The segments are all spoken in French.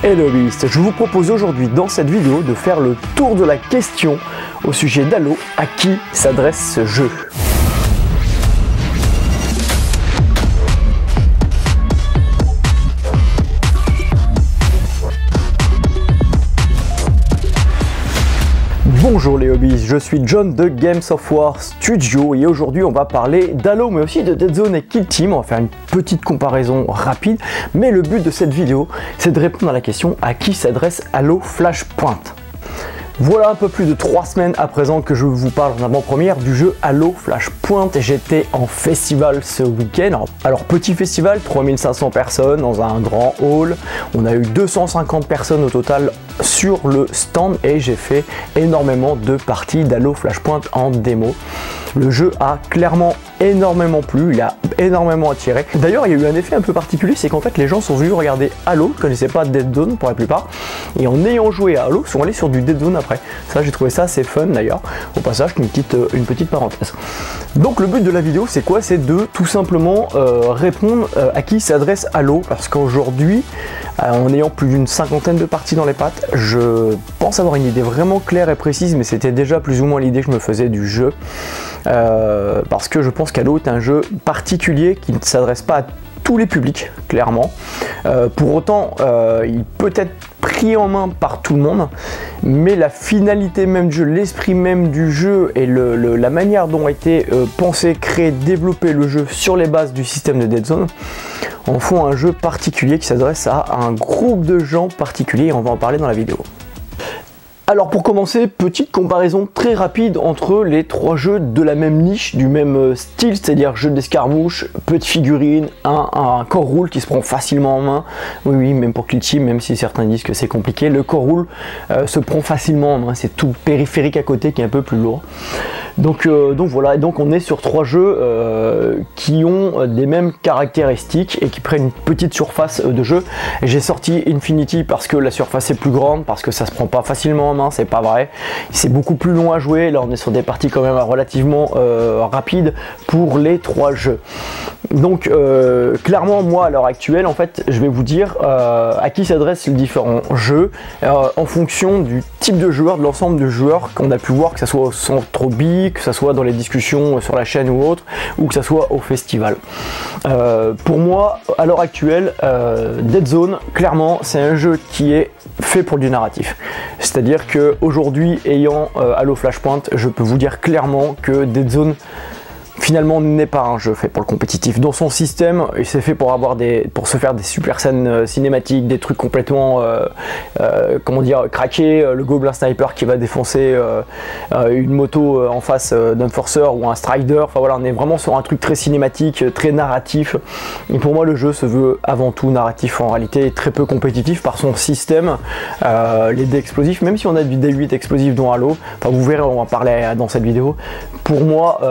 Hello hobbyistes, je vous propose aujourd'hui dans cette vidéo de faire le tour de la question au sujet d'Halo, à qui s'adresse ce jeu. Bonjour les hobbies, je suis John de Games of War Studio et aujourd'hui on va parler d'Halo mais aussi de Dead Zone et Kill Team. On va faire une petite comparaison rapide, mais le but de cette vidéo c'est de répondre à la question à qui s'adresse Halo Flashpoint. Voilà un peu plus de 3 semaines à présent que je vous parle en avant-première du jeu Halo Flashpoint. J'étais en festival ce week-end. Alors petit festival, 3500 personnes dans un grand hall. On a eu 250 personnes au total sur le stand et j'ai fait énormément de parties d'Halo Flashpoint en démo. Le jeu a clairement énormément plu, il a énormément attiré. D'ailleurs, il y a eu un effet un peu particulier, c'est qu'en fait les gens sont venus regarder Halo, ne connaissaient pas Dead Zone pour la plupart, et en ayant joué à Halo, sont allés sur du Dead Zone après. Ça, j'ai trouvé ça assez fun d'ailleurs. Au passage, une petite parenthèse. Donc le but de la vidéo, c'est quoi? C'est de tout simplement répondre à qui s'adresse Halo, parce qu'aujourd'hui, en ayant plus d'une cinquantaine de parties dans les pattes, je pense avoir une idée vraiment claire et précise, mais c'était déjà plus ou moins l'idée que je me faisais du jeu. Parce que je pense qu'Halo est un jeu particulier qui ne s'adresse pas à tous les publics, clairement. Pour autant, il peut être pris en main par tout le monde, mais la finalité même du jeu, l'esprit même du jeu et la manière dont a été pensé, créé, développé le jeu sur les bases du système de Dead Zone en font un jeu particulier qui s'adresse à un groupe de gens particuliers et on va en parler dans la vidéo. Alors pour commencer, petite comparaison très rapide entre les 3 jeux de la même niche, du même style, c'est-à-dire jeu d'escarmouche, petite figurine, un core rule qui se prend facilement en main. Oui, même pour Kill Team, même si certains disent que c'est compliqué, le core rule se prend facilement en main, c'est tout le périphérique à côté qui est un peu plus lourd. Donc voilà, et donc on est sur 3 jeux qui ont des mêmes caractéristiques et qui prennent une petite surface de jeu. J'ai sorti Infinity parce que la surface est plus grande, parce que ça se prend pas facilement en main, c'est pas vrai. C'est beaucoup plus long à jouer, là on est sur des parties quand même relativement rapides pour les 3 jeux. Donc clairement moi à l'heure actuelle en fait je vais vous dire à qui s'adressent les différents jeux en fonction du type de joueur, de l'ensemble de joueurs qu'on a pu voir, que ce soit au centre B, que ce soit dans les discussions sur la chaîne ou autre, ou que ce soit au festival. Pour moi à l'heure actuelle Dead Zone clairement c'est un jeu qui est fait pour du narratif, c'est à dire que aujourd'hui ayant Halo Flashpoint je peux vous dire clairement que Dead Zone finalement n'est pas un jeu fait pour le compétitif. Dans son système, il s'est fait pour se faire des super scènes cinématiques, des trucs complètement comment dire, craqués, le Goblin Sniper qui va défoncer une moto en face d'un forceur ou un Strider. Enfin voilà, on est vraiment sur un truc très cinématique, très narratif. Et pour moi, le jeu se veut avant tout narratif en réalité, très peu compétitif par son système, les dés explosifs, même si on a du D8 explosif dans Halo. Enfin vous verrez, on va en parler dans cette vidéo. Pour moi,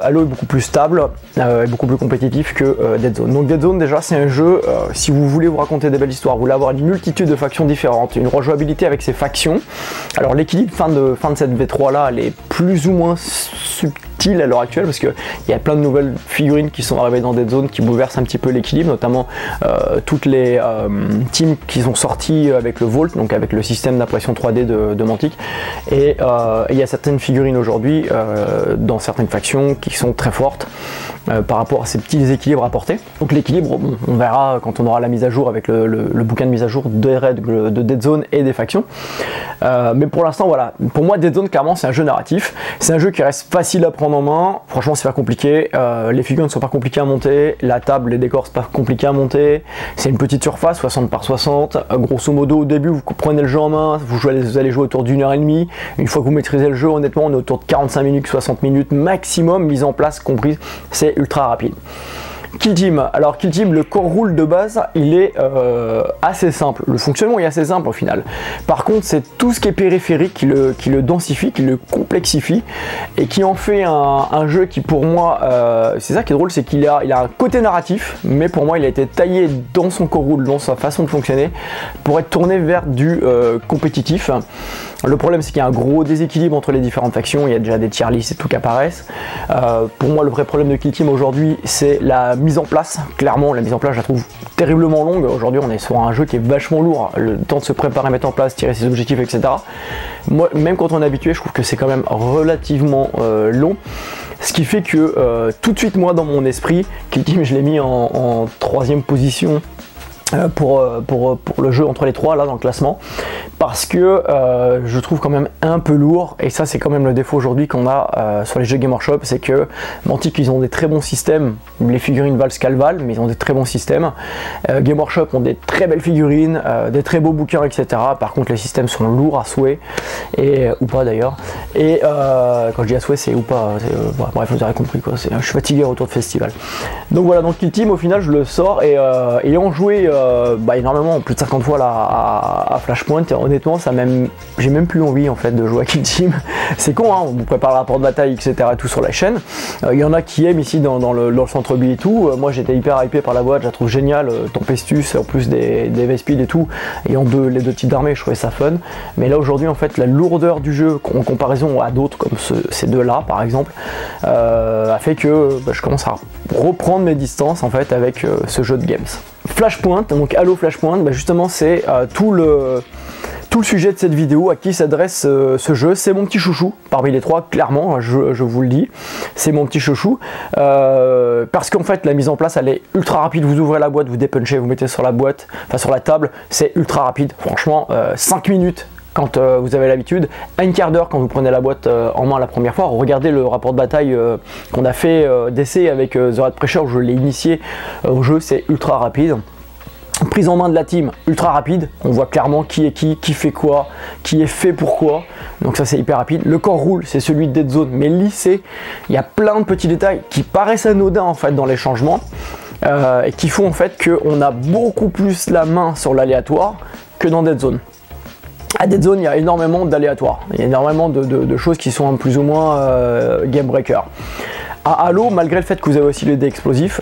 Halo est beaucoup plus stable et beaucoup plus compétitif que Dead Zone. Donc Dead Zone déjà c'est un jeu, si vous voulez vous raconter des belles histoires, vous voulez avoir une multitude de factions différentes, une rejouabilité avec ces factions. Alors l'équilibre fin de cette V3 là, elle est plus ou moins subtile à l'heure actuelle parce qu'il y a plein de nouvelles figurines qui sont arrivées dans Dead Zone qui bouleversent un petit peu l'équilibre, notamment toutes les teams qui sont sorties avec le Vault, donc avec le système d'impression 3D de Mantic, et il y a certaines figurines aujourd'hui dans certaines factions qui sont très fortes par rapport à ces petits équilibres apportés. Donc l'équilibre, bon, on verra quand on aura la mise à jour avec le bouquin de mise à jour des règles de Dead Zone et des factions. Mais pour l'instant, voilà, pour moi Dead Zone clairement c'est un jeu narratif, c'est un jeu qui reste facile à prendre en main, franchement c'est pas compliqué, les figures ne sont pas compliquées à monter, la table, les décors c'est pas compliqué à monter, c'est une petite surface, 60 par 60, grosso modo au début vous prenez le jeu en main, vous allez jouer autour d'1 heure et demie, une fois que vous maîtrisez le jeu honnêtement on est autour de 45 minutes, 60 minutes maximum, mise en place comprise, c'est ultra rapide. Kill Team, alors Kill Team, le core rule de base il est assez simple, le fonctionnement est assez simple au final. Par contre c'est tout ce qui est périphérique qui le densifie, qui le complexifie et qui en fait un jeu qui pour moi, c'est ça qui est drôle, c'est qu'il a un côté narratif, mais pour moi il a été taillé dans son core rule, dans sa façon de fonctionner pour être tourné vers du compétitif. Le problème c'est qu'il y a un gros déséquilibre entre les différentes factions, il y a déjà des tier lists et tout qui apparaissent. Pour moi le vrai problème de Kill Team aujourd'hui c'est la mise en place. Clairement, la mise en place, je la trouve terriblement longue. Aujourd'hui, on est sur un jeu qui est vachement lourd. Le temps de se préparer, mettre en place, tirer ses objectifs, etc. Moi, même quand on est habitué, je trouve que c'est quand même relativement long. Ce qui fait que tout de suite, moi, dans mon esprit, Kill Team, je l'ai mis en 3e position. Pour le jeu entre les 3 là dans le classement, parce que je trouve quand même un peu lourd, et ça c'est quand même le défaut aujourd'hui qu'on a sur les jeux Game Workshop, c'est que Mantic, ils ont des très bons systèmes, les figurines valent ce qu'elles valent, mais ils ont des très bons systèmes. Game Workshop ont des très belles figurines, des très beaux bouquins, etc. Par contre les systèmes sont lourds à souhait, ou pas d'ailleurs, et quand je dis à souhait c'est ou pas, bref vous aurez compris quoi, je suis fatigué au retour de festival. Donc voilà, donc Kill Team au final je le sors, et ayant joué énormément, plus de 50 fois là à Flashpoint, et honnêtement j'ai même plus envie en fait de jouer à Kill Team. C'est con, hein, on vous prépare le rapport de bataille, etc. tout sur la chaîne. Il y en a qui aiment ici dans le centre B et tout. Moi j'étais hyper hypé par la boîte, je la trouve géniale, Tempestus, en plus des V-Speed et tout, ayant les deux types d'armées, je trouvais ça fun. Mais là aujourd'hui en fait la lourdeur du jeu en comparaison à d'autres comme ces deux là par exemple, a fait que je commence à reprendre mes distances en fait avec ce jeu de games. Flashpoint, donc Halo Flashpoint, justement c'est tout le sujet de cette vidéo, à qui s'adresse ce jeu. C'est mon petit chouchou parmi les 3, clairement, je vous le dis, c'est mon petit chouchou, parce qu'en fait la mise en place elle est ultra rapide. Vous ouvrez la boîte, vous dépunchez, vous mettez sur la boîte, enfin sur la table, c'est ultra rapide, franchement 5 minutes quand vous avez l'habitude, un quart d'heure quand vous prenez la boîte en main la première fois. Regardez le rapport de bataille qu'on a fait d'essai avec The Red Pressure, je l'ai initié au jeu, c'est ultra rapide. Prise en main de la team, ultra rapide, on voit clairement qui est qui fait quoi, qui est fait pourquoi, donc ça c'est hyper rapide. Le core rule, c'est celui de Dead Zone, mais lissé, il y a plein de petits détails qui paraissent anodins en fait dans les changements, et qui font en fait qu'on a beaucoup plus la main sur l'aléatoire que dans Dead Zone. À Dead Zone, il y a énormément d'aléatoires, il y a énormément de choses qui sont plus ou moins game breaker. À Halo, malgré le fait que vous avez aussi les dés explosifs,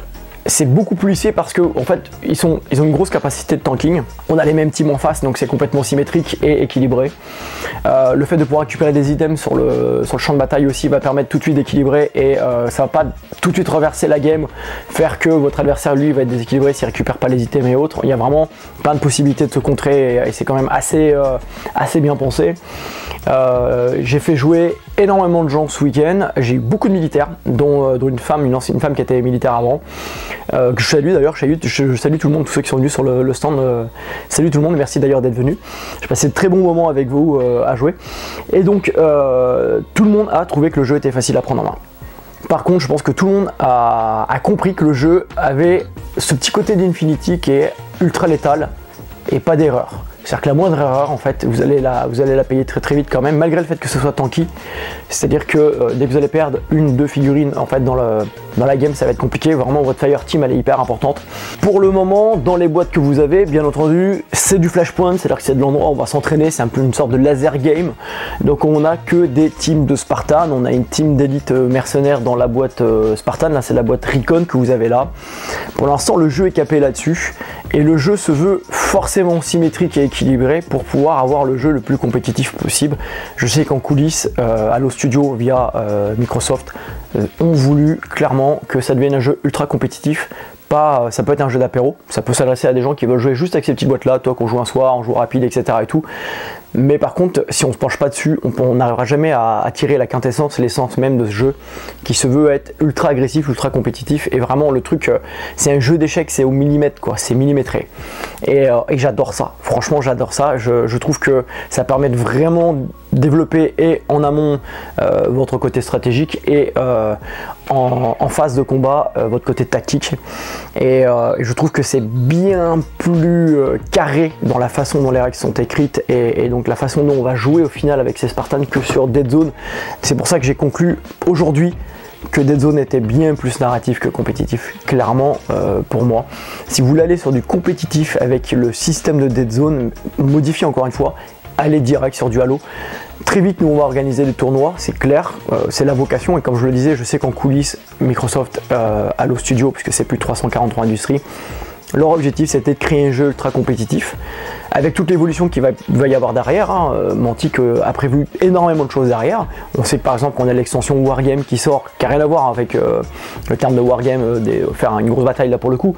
c'est beaucoup plus lissé parce que en fait ils ont une grosse capacité de tanking. On a les mêmes teams en face, donc c'est complètement symétrique et équilibré. Le fait de pouvoir récupérer des items sur le champ de bataille aussi va permettre tout de suite d'équilibrer, et ça va pas tout de suite reverser la game, faire que votre adversaire lui va être déséquilibré s'il récupère pas les items et autres. Il y a vraiment plein de possibilités de se contrer, et c'est quand même assez bien pensé. J'ai fait jouer énormément de gens ce week-end, j'ai eu beaucoup de militaires, dont une femme qui était militaire avant, que je salue d'ailleurs, je salue tout le monde, tous ceux qui sont venus sur le stand, salut tout le monde, merci d'ailleurs d'être venus. J'ai passé de très bons moments avec vous à jouer, et donc tout le monde a trouvé que le jeu était facile à prendre en main. Par contre, je pense que tout le monde a compris que le jeu avait ce petit côté d'Infinity qui est ultra létal et pas d'erreur. C'est-à-dire que la moindre erreur, en fait, vous allez la payer très très vite quand même, malgré le fait que ce soit tanky. C'est-à-dire que dès que vous allez perdre une ou deux figurines en fait dans la game, ça va être compliqué. Vraiment, votre fire team elle est hyper importante. Pour le moment, dans les boîtes que vous avez, bien entendu, c'est du Flashpoint, c'est-à-dire que c'est de l'endroit où on va s'entraîner, c'est un peu une sorte de laser game. Donc on n'a que des teams de Spartan, on a une team d'élite mercenaires dans la boîte Spartan, là c'est la boîte Recon que vous avez là. Pour l'instant, le jeu est capé là-dessus, et le jeu se veut forcément symétrique et équilibré pour pouvoir avoir le jeu le plus compétitif possible. Je sais qu'en coulisses, Halo Studio via Microsoft ont voulu clairement que ça devienne un jeu ultra compétitif. Ça peut être un jeu d'apéro, ça peut s'adresser à des gens qui veulent jouer juste avec ces petites boîtes là, toi qu'on joue un soir, en joue rapide, etc. et tout. Mais par contre, si on se penche pas dessus, on n'arrivera jamais à tirer la quintessence, l'essence même de ce jeu qui se veut être ultra agressif, ultra compétitif. Et vraiment le truc, c'est un jeu d'échecs, c'est au millimètre quoi, c'est millimétré. Et j'adore ça, franchement j'adore ça. Je trouve que ça permet de vraiment développer et en amont votre côté stratégique, et en phase de combat votre côté tactique, et je trouve que c'est bien plus carré dans la façon dont les règles sont écrites, et donc la façon dont on va jouer au final avec ces Spartans que sur Dead Zone. C'est pour ça que j'ai conclu aujourd'hui que Dead Zone était bien plus narratif que compétitif, clairement pour moi. Si vous voulez aller sur du compétitif avec le système de Dead Zone modifié encore une fois, allez direct sur du Halo. Très vite, nous on va organiser des tournois, c'est clair, c'est la vocation, et comme je le disais, je sais qu'en coulisses, Microsoft, Halo Studio, puisque c'est plus de 343 Industries, leur objectif c'était de créer un jeu ultra compétitif avec toute l'évolution qu'il va y avoir derrière, hein, Mantic a prévu énormément de choses derrière. On sait que par exemple qu'on a l'extension Wargame qui sort, qui n'a rien à voir avec le terme de Wargame, faire une grosse bataille là pour le coup.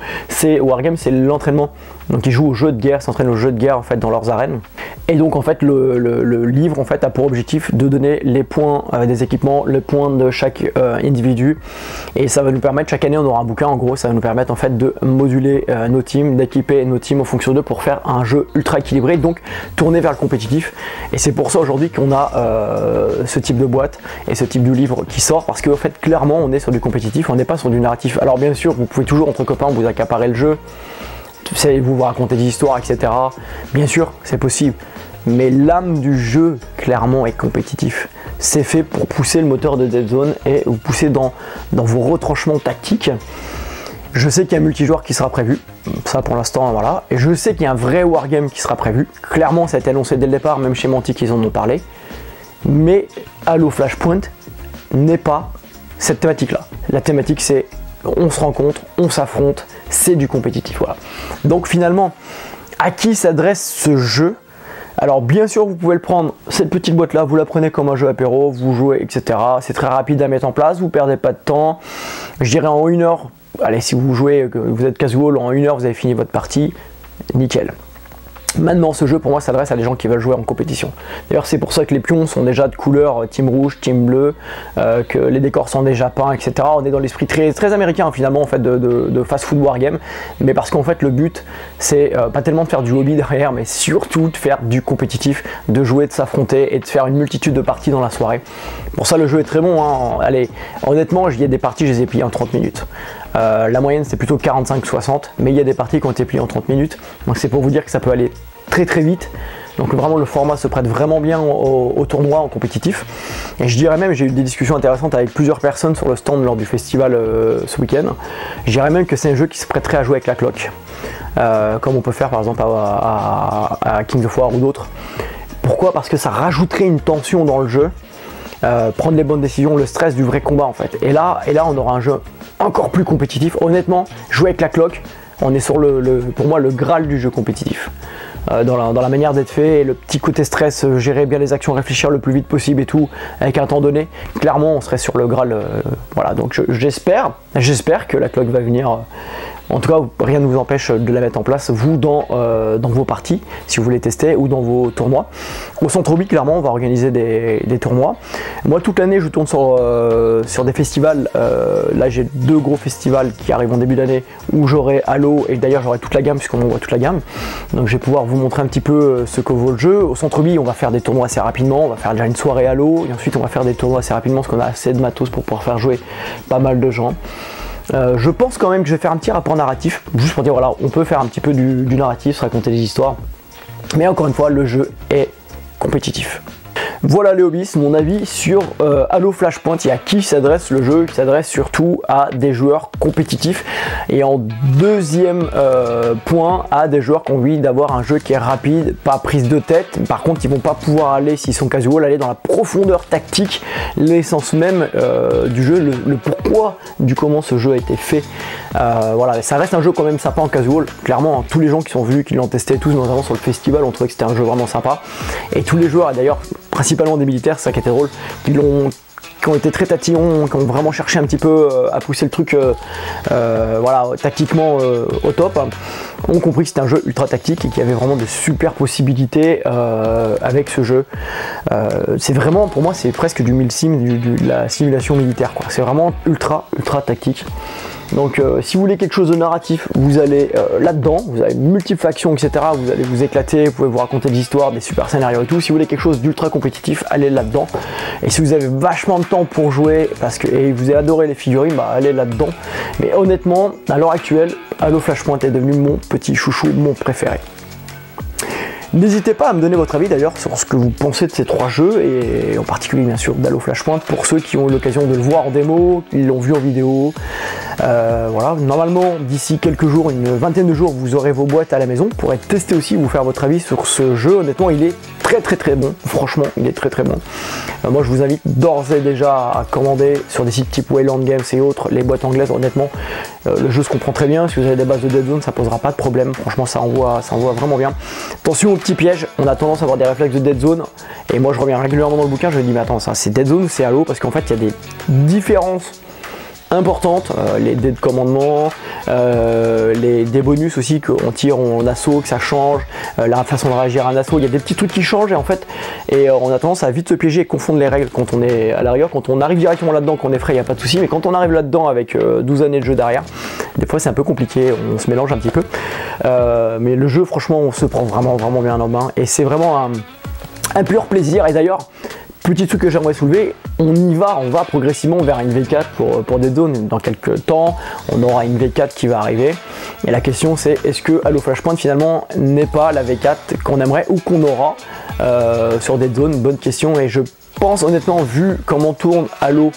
Wargame, c'est l'entraînement. Donc ils jouent au jeu de guerre, s'entraînent au jeu de guerre en fait dans leurs arènes. Et donc en fait le livre en fait a pour objectif de donner les points des équipements, les points de chaque individu. Et ça va nous permettre, chaque année on aura un bouquin, en gros ça va nous permettre en fait de moduler nos teams, d'équiper nos teams en fonction d'eux pour faire un jeu ultra équilibré, donc tourner vers le compétitif. Et c'est pour ça aujourd'hui qu'on a ce type de boîte et ce type de livre qui sort, parce qu'en fait clairement on est sur du compétitif, on n'est pas sur du narratif. Alors bien sûr vous pouvez toujours entre copains vous accaparer le jeu, vous raconter des histoires, etc. Bien sûr, c'est possible. Mais l'âme du jeu, clairement, est compétitif. C'est fait pour pousser le moteur de Dead Zone et vous pousser dans vos retranchements tactiques. Je sais qu'il y a un multijoueur qui sera prévu. Ça, pour l'instant, voilà. Et je sais qu'il y a un vrai wargame qui sera prévu. Clairement, ça a été annoncé dès le départ. Même chez Mantic, ils en ont parlé. Mais Halo Flashpoint n'est pas cette thématique-là. La thématique, c'est on se rencontre, on s'affronte, c'est du compétitif, voilà. Donc finalement, à qui s'adresse ce jeu? Alors bien sûr, vous pouvez le prendre, cette petite boîte là, vous la prenez comme un jeu apéro, vous jouez, etc. C'est très rapide à mettre en place, vous perdez pas de temps. Je dirais en 1 heure, allez, si vous jouez, vous êtes casual, en 1 heure vous avez fini votre partie, nickel. Maintenant, ce jeu pour moi s'adresse à des gens qui veulent jouer en compétition. D'ailleurs, c'est pour ça que les pions sont déjà de couleur team rouge, team bleu, que les décors sont déjà peints, etc. On est dans l'esprit très américain finalement en fait de fast-food wargame, mais parce qu'en fait le but c'est pas tellement de faire du hobby derrière, mais surtout de faire du compétitif, de jouer, de s'affronter et de faire une multitude de parties dans la soirée. Pour ça, le jeu est très bon. Hein. Allez, honnêtement, il y a des parties, je les ai pliées en 30 minutes. La moyenne c'est plutôt 45-60, mais il y a des parties qui ont été pliées en 30 minutes, donc c'est pour vous dire que ça peut aller très vite. Donc vraiment le format se prête vraiment bien au tournoi, en compétitif. Et je dirais même, j'ai eu des discussions intéressantes avec plusieurs personnes sur le stand lors du festival ce week-end. Je dirais même que c'est un jeu qui se prêterait à jouer avec la cloque, comme on peut faire par exemple à Kings of War ou d'autres. Pourquoi? Parce que ça rajouterait une tension dans le jeu, prendre les bonnes décisions, le stress du vrai combat en fait. Et là on aura un jeu encore plus compétitif. Honnêtement, jouer avec la cloque, on est sur pour moi le Graal du jeu compétitif. Dans la manière d'être fait, et le petit côté stress, gérer bien les actions, réfléchir le plus vite possible et tout, avec un temps donné, clairement on serait sur le Graal. Voilà, donc j'espère que la cloque va venir. En tout cas, rien ne vous empêche de la mettre en place, vous, dans vos parties, si vous voulez tester, ou dans vos tournois. Au Centre Obi, clairement, on va organiser des tournois. Moi, toute l'année, je tourne sur des festivals. Là, j'ai 2 gros festivals qui arrivent en début d'année, où j'aurai Halo, et d'ailleurs, j'aurai toute la gamme, puisqu'on voit toute la gamme. Donc, je vais pouvoir vous montrer un petit peu ce que vaut le jeu. Au Centre Obi, on va faire des tournois assez rapidement. On va faire déjà une soirée Halo, et ensuite, on va faire des tournois assez rapidement, parce qu'on a assez de matos pour pouvoir faire jouer pas mal de gens. Je pense quand même que je vais faire un petit rapport narratif, juste pour dire voilà, on peut faire un petit peu du narratif, se raconter des histoires, mais encore une fois, le jeu est compétitif. Voilà les hobbies, mon avis sur Halo Flashpoint et à qui s'adresse le jeu. Il s'adresse surtout à des joueurs compétitifs, et en deuxième point à des joueurs qui ont envie d'avoir un jeu qui est rapide, pas prise de tête. Par contre, ils vont pas pouvoir aller, s'ils sont casual, aller dans la profondeur tactique, l'essence même du jeu, le pourquoi du comment ce jeu a été fait. Voilà, ça reste un jeu quand même sympa en casual. Clairement, hein, tous les gens qui sont venus, qui l'ont testé, tous notamment sur le festival, ont trouvé que c'était un jeu vraiment sympa. Et tous les joueurs, et d'ailleurs principalement des militaires, c'est ça qui était drôle, qui ont été très tatillons, qui ont vraiment cherché un petit peu à pousser le truc voilà, tactiquement au top, ont compris que c'était un jeu ultra tactique et qu'il y avait vraiment de super possibilités avec ce jeu. C'est vraiment, pour moi, c'est presque du milsim, de la simulation militaire, quoi. C'est vraiment ultra tactique. Donc si vous voulez quelque chose de narratif, vous allez là-dedans, vous avez multiples factions, etc. Vous allez vous éclater, vous pouvez vous raconter des histoires, des super scénarios et tout. Si vous voulez quelque chose d'ultra compétitif, allez là-dedans. Et si vous avez vachement de temps pour jouer, et vous avez adoré les figurines, bah allez là-dedans. Mais honnêtement, à l'heure actuelle, Halo Flashpoint est devenu mon petit chouchou, mon préféré. N'hésitez pas à me donner votre avis d'ailleurs sur ce que vous pensez de ces 3 jeux, et en particulier bien sûr d'Halo Flashpoint, pour ceux qui ont eu l'occasion de le voir en démo, qui l'ont vu en vidéo. Voilà, normalement d'ici quelques jours, une vingtaine de jours, vous aurez vos boîtes à la maison pour être testé aussi, vous faire votre avis sur ce jeu. Honnêtement, il est très bon, franchement il est très bon. Moi je vous invite d'ores et déjà à commander sur des sites type Wayland Games et autres les boîtes anglaises. Honnêtement le jeu se comprend très bien, si vous avez des bases de Dead Zone ça posera pas de problème, franchement ça envoie vraiment bien. Attention aux petits pièges, on a tendance à avoir des réflexes de Dead Zone et moi je reviens régulièrement dans le bouquin, je me dis mais attends, ça c'est Dead Zone ou c'est Halo, parce qu'en fait il y a des différences importantes, les dés de commandement, des bonus aussi, qu'on tire en assaut, que ça change, la façon de réagir à un assaut, il y a des petits trucs qui changent et en fait, on a tendance à vite se piéger et confondre les règles quand on est à la rigueur. Quand on arrive directement là-dedans, qu'on est frais, il n'y a pas de souci, mais quand on arrive là-dedans avec 12 années de jeu derrière, des fois c'est un peu compliqué, on se mélange un petit peu, mais le jeu franchement on se prend vraiment bien en main et c'est vraiment un pur plaisir. Et d'ailleurs, petit truc que j'aimerais soulever, on va progressivement vers une V4 pour Dead Zone. Dans quelques temps, on aura une V4 qui va arriver. Et la question c'est, est-ce que Halo Flashpoint finalement n'est pas la V4 qu'on aimerait ou qu'on aura sur Dead Zone? Bonne question, et je pense honnêtement, vu comment tourne Halo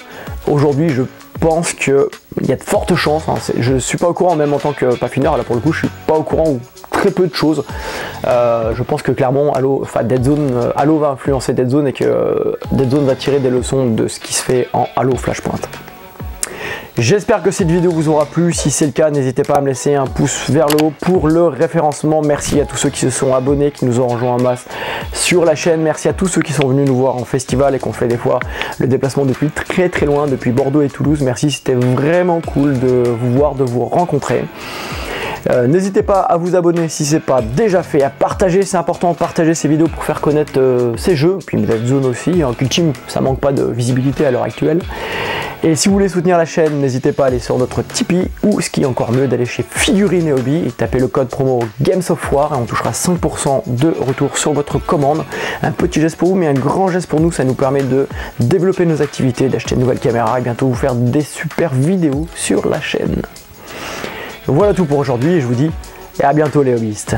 aujourd'hui, je pense qu'il y a de fortes chances, hein, je ne suis pas au courant même en tant que paffineur, là pour le coup je suis pas au courant ou très peu de choses. Je pense que clairement Halo va influencer Dead Zone et que Dead Zone va tirer des leçons de ce qui se fait en Halo Flashpoint. J'espère que cette vidéo vous aura plu. Si c'est le cas, n'hésitez pas à me laisser un pouce vers le haut pour le référencement. Merci à tous ceux qui se sont abonnés, qui nous ont rejoints en masse sur la chaîne. Merci à tous ceux qui sont venus nous voir en festival et qui ont fait des fois le déplacement depuis très loin, depuis Bordeaux et Toulouse. Merci, c'était vraiment cool de vous voir, de vous rencontrer. N'hésitez pas à vous abonner si ce n'est pas déjà fait, à partager, c'est important de partager ces vidéos pour faire connaître ces jeux, puis Dead Zone aussi, hein, Kill Team, ça manque pas de visibilité à l'heure actuelle. Et si vous voulez soutenir la chaîne, n'hésitez pas à aller sur notre Tipeee, ou ce qui est encore mieux, d'aller chez Figurines et Hobby et taper le code promo Games of War et on touchera 5% de retour sur votre commande. Un petit geste pour vous, mais un grand geste pour nous, ça nous permet de développer nos activités, d'acheter de nouvelles caméras et bientôt vous faire des super vidéos sur la chaîne. Voilà tout pour aujourd'hui et je vous dis à bientôt les hobbyistes.